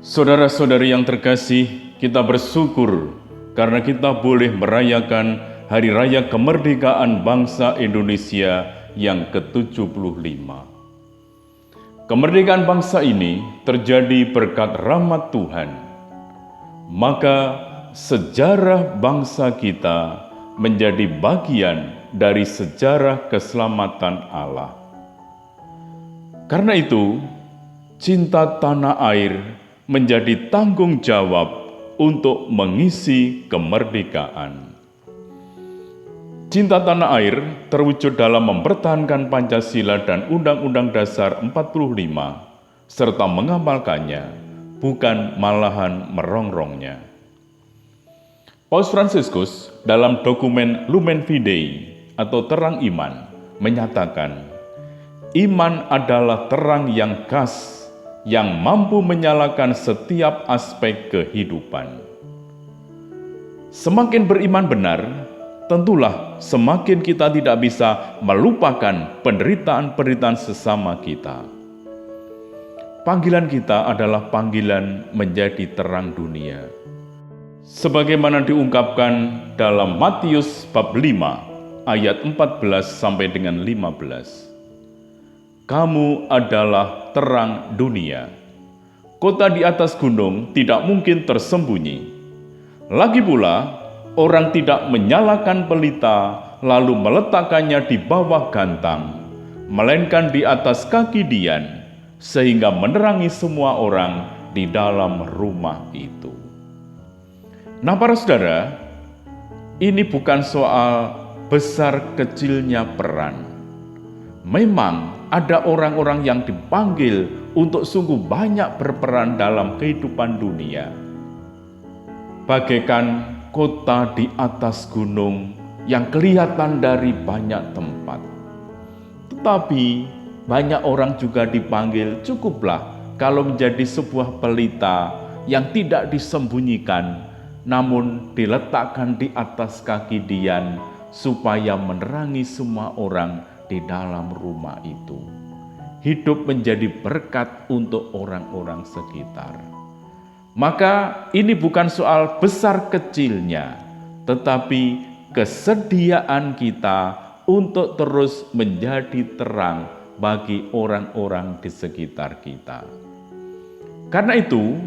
Saudara-saudari yang terkasih, kita bersyukur karena kita boleh merayakan Hari Raya Kemerdekaan Bangsa Indonesia yang ke-75. Kemerdekaan bangsa ini terjadi berkat rahmat Tuhan. Maka sejarah bangsa kita menjadi bagian dari sejarah keselamatan Allah. Karena itu, cinta tanah air menjadi tanggung jawab untuk mengisi kemerdekaan. Cinta tanah air terwujud dalam mempertahankan Pancasila dan Undang-Undang Dasar 45, serta mengamalkannya, bukan malahan merongrongnya. Paus Fransiskus dalam dokumen Lumen Fidei atau Terang Iman menyatakan, iman adalah terang yang khas yang mampu menyalakan setiap aspek kehidupan. Semakin beriman benar, tentulah semakin kita tidak bisa melupakan penderitaan-penderitaan sesama kita. Panggilan kita adalah panggilan menjadi terang dunia. Sebagaimana diungkapkan dalam Matius bab 5 ayat 14 sampai dengan 15. Kamu adalah terang dunia. Kota di atas gunung tidak mungkin tersembunyi. Lagi pula, orang tidak menyalakan pelita lalu meletakkannya di bawah gantang, melainkan di atas kaki dian, sehingga menerangi semua orang di dalam rumah itu. Nah, para saudara, ini bukan soal besar kecilnya peran. Memang ada orang-orang yang dipanggil untuk sungguh banyak berperan dalam kehidupan dunia. Bagaikan kota di atas gunung yang kelihatan dari banyak tempat. Tetapi banyak orang juga dipanggil, cukuplah kalau menjadi sebuah pelita yang tidak disembunyikan, namun diletakkan di atas kaki dian supaya menerangi semua orang di dalam rumah itu. Hidup menjadi berkat untuk orang-orang sekitar. Maka ini bukan soal besar kecilnya, tetapi kesediaan kita untuk terus menjadi terang bagi orang-orang di sekitar kita. Karena itu,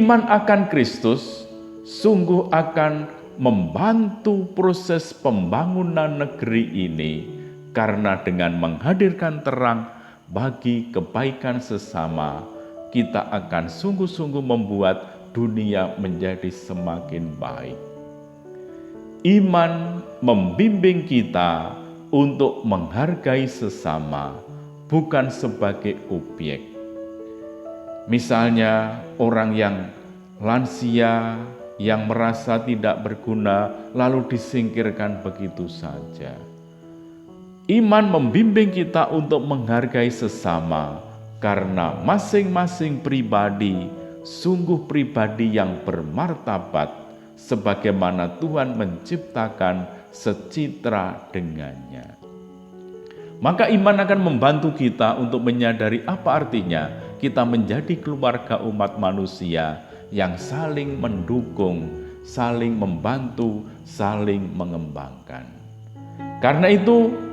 iman akan Kristus sungguh akan membantu proses pembangunan negeri ini, karena dengan menghadirkan terang bagi kebaikan sesama, kita akan sungguh-sungguh membuat dunia menjadi semakin baik. Iman membimbing kita untuk menghargai sesama, bukan sebagai objek. Misalnya orang yang lansia, yang merasa tidak berguna, lalu disingkirkan begitu saja. Iman membimbing kita untuk menghargai sesama, karena masing-masing pribadi sungguh pribadi yang bermartabat, sebagaimana Tuhan menciptakan secitra dengannya. Maka iman akan membantu kita untuk menyadari apa artinya kita menjadi keluarga umat manusia yang saling mendukung, saling membantu, saling mengembangkan. Karena itu,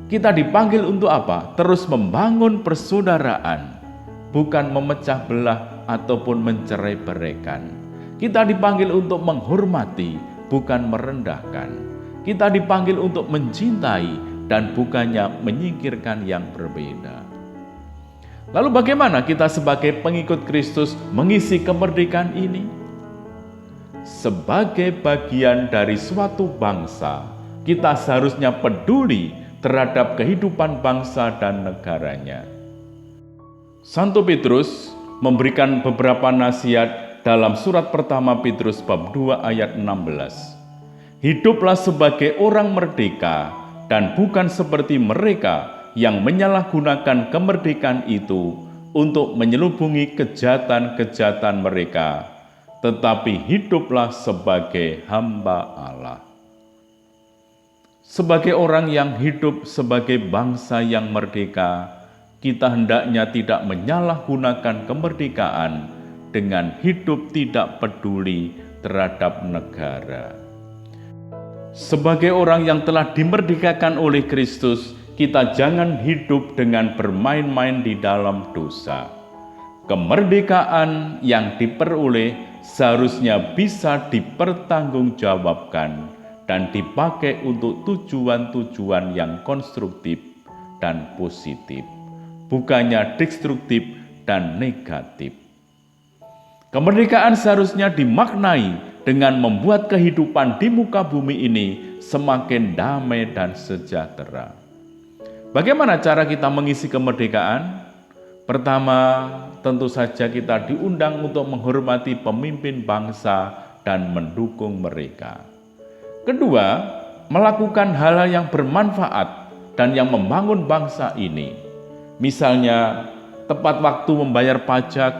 kita dipanggil untuk apa? Terus membangun persaudaraan, bukan memecah belah ataupun mencerai-beraikan. Kita dipanggil untuk menghormati, bukan merendahkan. Kita dipanggil untuk mencintai dan bukannya menyingkirkan yang berbeda. Lalu bagaimana kita sebagai pengikut Kristus mengisi kemerdekaan ini? Sebagai bagian dari suatu bangsa, kita seharusnya peduli terhadap kehidupan bangsa dan negaranya. Santo Petrus memberikan beberapa nasihat dalam surat pertama Petrus bab 2 ayat 16. Hiduplah sebagai orang merdeka dan bukan seperti mereka yang menyalahgunakan kemerdekaan itu untuk menyelubungi kejahatan-kejahatan mereka, tetapi hiduplah sebagai hamba Allah. Sebagai orang yang hidup sebagai bangsa yang merdeka, kita hendaknya tidak menyalahgunakan kemerdekaan dengan hidup tidak peduli terhadap negara. Sebagai orang yang telah dimerdekakan oleh Kristus, kita jangan hidup dengan bermain-main di dalam dosa. Kemerdekaan yang diperoleh seharusnya bisa dipertanggungjawabkan dan dipakai untuk tujuan-tujuan yang konstruktif dan positif, bukannya destruktif dan negatif. Kemerdekaan seharusnya dimaknai dengan membuat kehidupan di muka bumi ini semakin damai dan sejahtera. Bagaimana cara kita mengisi kemerdekaan? Pertama, tentu saja kita diundang untuk menghormati pemimpin bangsa dan mendukung mereka. Kedua, melakukan hal-hal yang bermanfaat dan yang membangun bangsa ini. Misalnya, tepat waktu membayar pajak,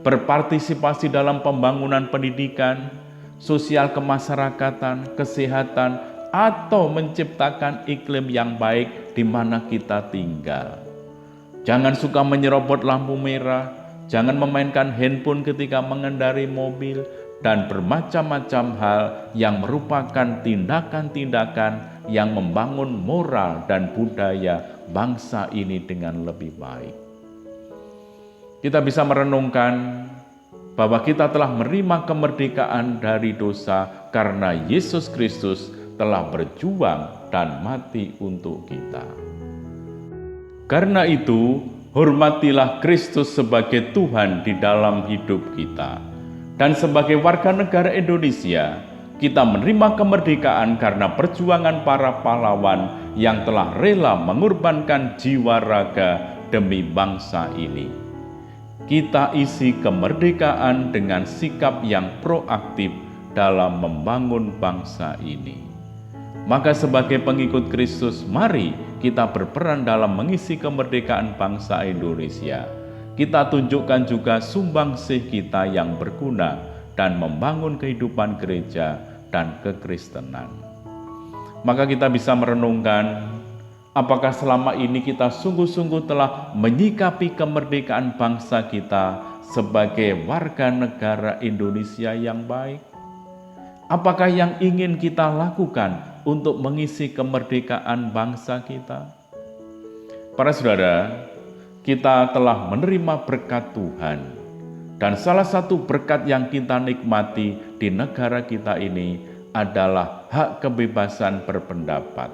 berpartisipasi dalam pembangunan pendidikan, sosial kemasyarakatan, kesehatan, atau menciptakan iklim yang baik di mana kita tinggal. Jangan suka menyerobot lampu merah, jangan memainkan handphone ketika mengendarai mobil, dan bermacam-macam hal yang merupakan tindakan-tindakan yang membangun moral dan budaya bangsa ini dengan lebih baik. Kita bisa merenungkan bahwa kita telah menerima kemerdekaan dari dosa karena Yesus Kristus telah berjuang dan mati untuk kita. Karena itu, hormatilah Kristus sebagai Tuhan di dalam hidup kita. Dan sebagai warga negara Indonesia, kita menerima kemerdekaan karena perjuangan para pahlawan yang telah rela mengorbankan jiwa raga demi bangsa ini. Kita isi kemerdekaan dengan sikap yang proaktif dalam membangun bangsa ini. Maka sebagai pengikut Kristus, mari kita berperan dalam mengisi kemerdekaan bangsa Indonesia. Kita tunjukkan juga sumbangsih kita yang berguna dan membangun kehidupan gereja dan kekristenan. Maka kita bisa merenungkan, apakah selama ini kita sungguh-sungguh telah menyikapi kemerdekaan bangsa kita sebagai warga negara Indonesia yang baik? Apakah yang ingin kita lakukan untuk mengisi kemerdekaan bangsa kita? Para saudara, kita telah menerima berkat Tuhan, dan salah satu berkat yang kita nikmati di negara kita ini adalah hak kebebasan berpendapat.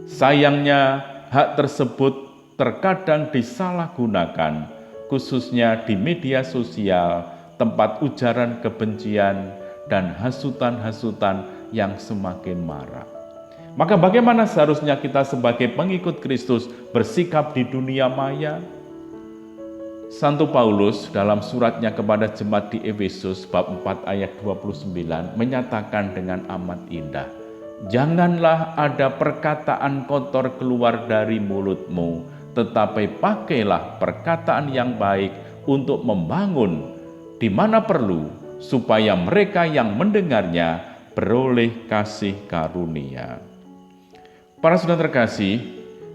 Sayangnya, hak tersebut terkadang disalahgunakan, khususnya di media sosial, tempat ujaran kebencian dan hasutan-hasutan yang semakin marak. Maka bagaimana seharusnya kita sebagai pengikut Kristus bersikap di dunia maya? Santo Paulus dalam suratnya kepada jemaat di Efesus bab 4 ayat 29 menyatakan dengan amat indah, "Janganlah ada perkataan kotor keluar dari mulutmu, tetapi pakailah perkataan yang baik untuk membangun di mana perlu, supaya mereka yang mendengarnya beroleh kasih karunia." Para saudara terkasih,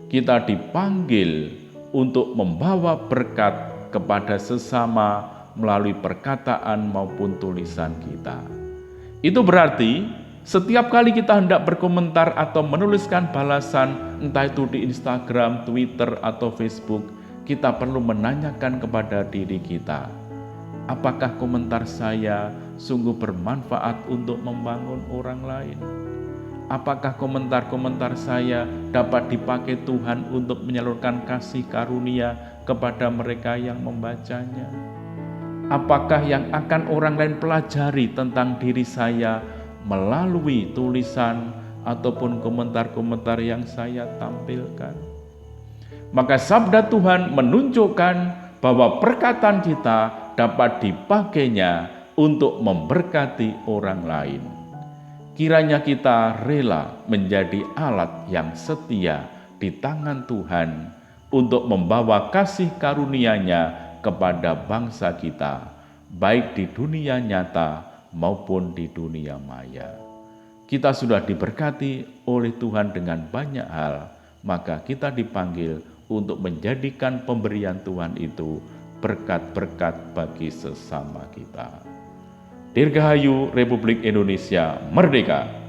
kita dipanggil untuk membawa berkat kepada sesama melalui perkataan maupun tulisan kita. Itu berarti setiap kali kita hendak berkomentar atau menuliskan balasan, entah itu di Instagram, Twitter, atau Facebook, kita perlu menanyakan kepada diri kita, apakah komentar saya sungguh bermanfaat untuk membangun orang lain? Apakah komentar-komentar saya dapat dipakai Tuhan untuk menyalurkan kasih karunia kepada mereka yang membacanya? Apakah yang akan orang lain pelajari tentang diri saya melalui tulisan ataupun komentar-komentar yang saya tampilkan? Maka sabda Tuhan menunjukkan bahwa perkataan kita dapat dipakainya untuk memberkati orang lain. Kiranya kita rela menjadi alat yang setia di tangan Tuhan untuk membawa kasih karunia-Nya kepada bangsa kita, baik di dunia nyata maupun di dunia maya. Kita sudah diberkati oleh Tuhan dengan banyak hal, maka kita dipanggil untuk menjadikan pemberian Tuhan itu berkat-berkat bagi sesama kita. Dirgahayu Republik Indonesia Merdeka!